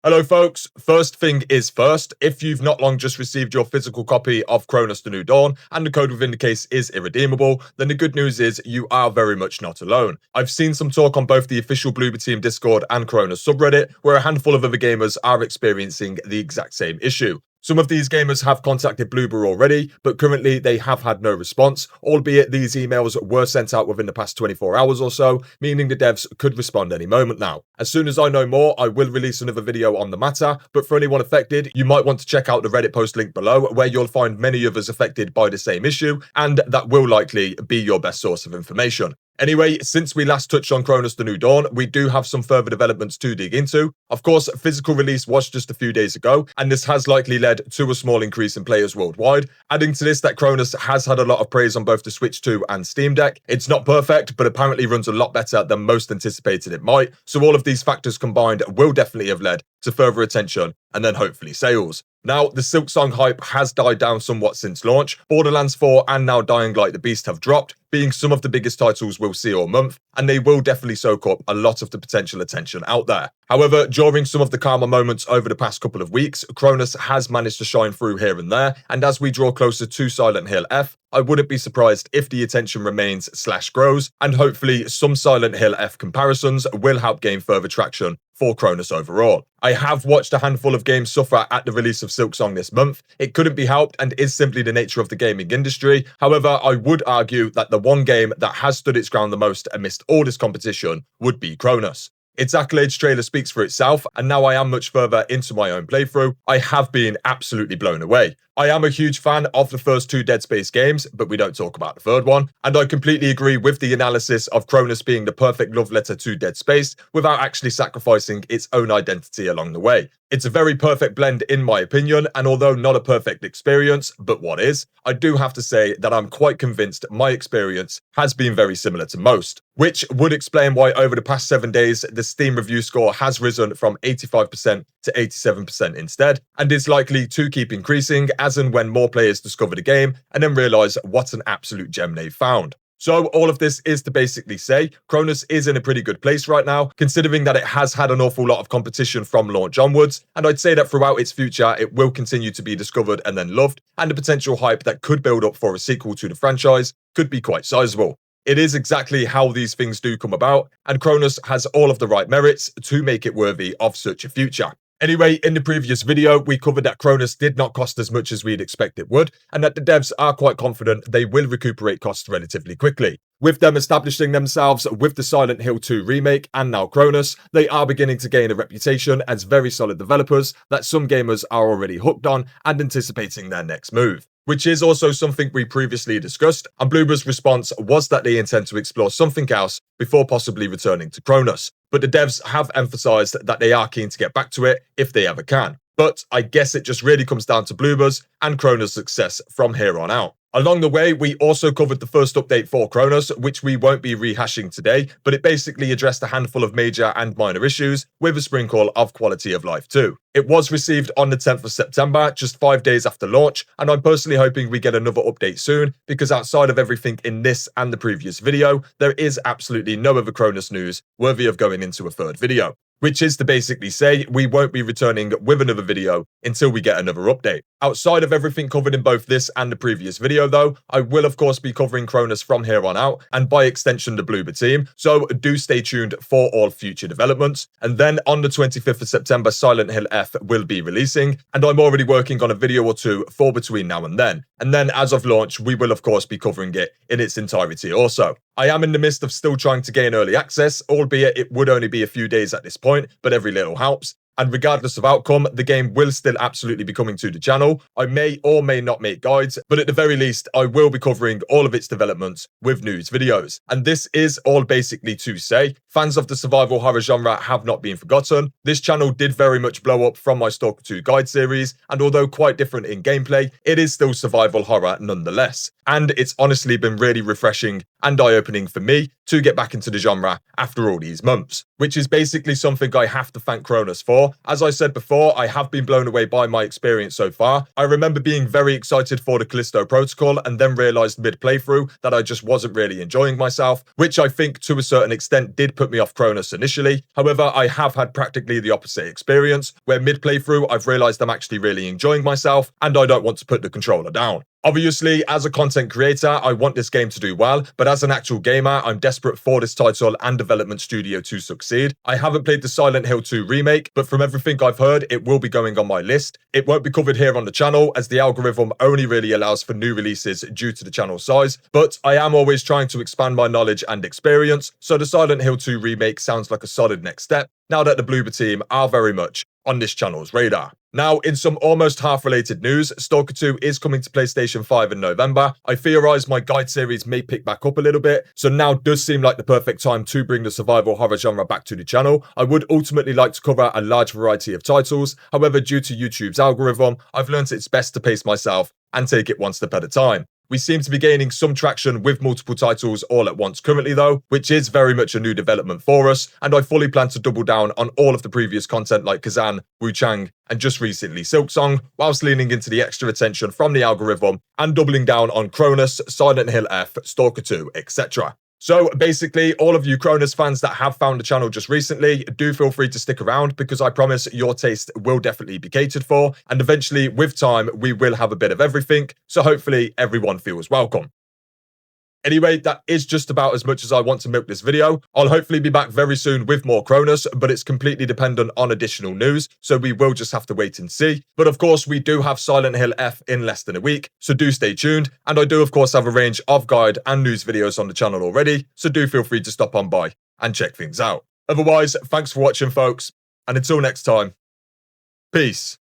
Hello folks, first thing is first, if you've not long just received your physical copy of Cronos The New Dawn and the code within the case is irredeemable, then the good news is you are very much not alone. I've seen some talk on both the official Bloober Team Discord and Cronos subreddit where a handful of other gamers are experiencing the exact same issue. Some of these gamers have contacted Bloober already, but currently they have had no response, albeit these emails were sent out within the past 24 hours or so, meaning the devs could respond any moment now. As soon as I know more, I will release another video on the matter, but for anyone affected, you might want to check out the Reddit post link below, where you'll find many others affected by the same issue, and that will likely be your best source of information. Anyway, since we last touched on Cronos The New Dawn, we do have some further developments to dig into. Of course, physical release was just a few days ago, and this has likely led to a small increase in players worldwide. Adding to this that Cronos has had a lot of praise on both the Switch 2 and Steam Deck. It's not perfect, but apparently runs a lot better than most anticipated it might, so all of these factors combined will definitely have led to further attention and then hopefully sales. Now, the Silksong hype has died down somewhat since launch. Borderlands 4 and now Dying Light the Beast have dropped, being some of the biggest titles we'll see all month, and they will definitely soak up a lot of the potential attention out there. However, during some of the calmer moments over the past couple of weeks, Cronos has managed to shine through here and there, and as we draw closer to Silent Hill F, I wouldn't be surprised if the attention remains/grows, and hopefully some Silent Hill F comparisons will help gain further traction for Cronos overall. I have watched a handful of games suffer at the release of Silksong this month. It couldn't be helped and is simply the nature of the gaming industry. However, I would argue that the one game that has stood its ground the most amidst all this competition would be Cronos. Its accolades trailer speaks for itself, and now I am much further into my own playthrough, I have been absolutely blown away. I am a huge fan of the first two Dead Space games, but we don't talk about the third one, and I completely agree with the analysis of Cronos being the perfect love letter to Dead Space without actually sacrificing its own identity along the way. It's a very perfect blend in my opinion, and although not a perfect experience, but what is, I do have to say that I'm quite convinced my experience has been very similar to most, which would explain why over the past 7 days the Steam review score has risen from 85% to 87% instead, and is likely to keep increasing as and when more players discover the game and then realise what an absolute gem they've found. So all of this is to basically say Cronos is in a pretty good place right now, considering that it has had an awful lot of competition from launch onwards, and I'd say that throughout its future it will continue to be discovered and then loved, and the potential hype that could build up for a sequel to the franchise could be quite sizable. It is exactly how these things do come about, and Cronos has all of the right merits to make it worthy of such a future. Anyway, in the previous video, we covered that Cronos did not cost as much as we'd expect it would, and that the devs are quite confident they will recuperate costs relatively quickly. With them establishing themselves with the Silent Hill 2 remake and now Cronos, they are beginning to gain a reputation as very solid developers that some gamers are already hooked on and anticipating their next move. Which is also something we previously discussed, and Bloober's response was that they intend to explore something else before possibly returning to Cronos. But the devs have emphasised that they are keen to get back to it if they ever can. But I guess it just really comes down to Bloober's and Cronos' success from here on out. Along the way, we also covered the first update for Cronos, which we won't be rehashing today, but it basically addressed a handful of major and minor issues with a sprinkle of quality of life too. It was received on the 10th of September, just 5 days after launch, and I'm personally hoping we get another update soon, because outside of everything in this and the previous video, there is absolutely no other Cronos news worthy of going into a third video. Which is to basically say we won't be returning with another video until we get another update. Outside of everything covered in both this and the previous video though, I will of course be covering Cronos from here on out, and by extension the Bloober team, so do stay tuned for all future developments. And then on the 25th of September, Silent Hill F will be releasing, and I'm already working on a video or two for between now and then. And then as of launch, we will of course be covering it in its entirety also. I am in the midst of still trying to gain early access, albeit it would only be a few days at this point, but every little helps. And regardless of outcome, the game will still absolutely be coming to the channel. I may or may not make guides, but at the very least, I will be covering all of its developments with news videos. And this is all basically to say, fans of the survival horror genre have not been forgotten. This channel did very much blow up from my Stalker 2 guide series, and although quite different in gameplay, it is still survival horror nonetheless. And it's honestly been really refreshing and eye-opening for me to get back into the genre after all these months, which is basically something I have to thank Cronos for. As I said before, I have been blown away by my experience so far. I remember being very excited for the Callisto Protocol and then realised mid-playthrough that I just wasn't really enjoying myself, which I think to a certain extent did put put me off Cronos initially. However, I have had practically the opposite experience, where mid-playthrough I've realised I'm actually really enjoying myself and I don't want to put the controller down. Obviously, as a content creator, I want this game to do well, but as an actual gamer, I'm desperate for this title and development studio to succeed. I haven't played the Silent Hill 2 remake, but from everything I've heard, it will be going on my list. It won't be covered here on the channel, as the algorithm only really allows for new releases due to the channel size, but I am always trying to expand my knowledge and experience, so the Silent Hill 2 remake sounds like a solid next step, now that the Bloober team are very much on this channel's radar. Now, in some almost half-related news, Stalker 2 is coming to PlayStation 5 in November. I theorise my guide series may pick back up a little bit, so now does seem like the perfect time to bring the survival horror genre back to the channel. I would ultimately like to cover a large variety of titles, however, due to YouTube's algorithm, I've learnt it's best to pace myself and take it one step at a time. We seem to be gaining some traction with multiple titles all at once currently though, which is very much a new development for us, and I fully plan to double down on all of the previous content like Kazan, Wu Chang, and just recently Silksong, whilst leaning into the extra attention from the algorithm and doubling down on Cronos, Silent Hill F, Stalker 2, etc. So basically, all of you Cronos fans that have found the channel just recently, do feel free to stick around because I promise your taste will definitely be catered for, and eventually, with time, we will have a bit of everything, so hopefully everyone feels welcome. Anyway, that is just about as much as I want to milk this video. I'll hopefully be back very soon with more Cronos, but it's completely dependent on additional news, so we will just have to wait and see. But of course, we do have Silent Hill F in less than a week, so do stay tuned. And I do of course have a range of guide and news videos on the channel already, so do feel free to stop on by and check things out. Otherwise, thanks for watching folks, and until next time, peace.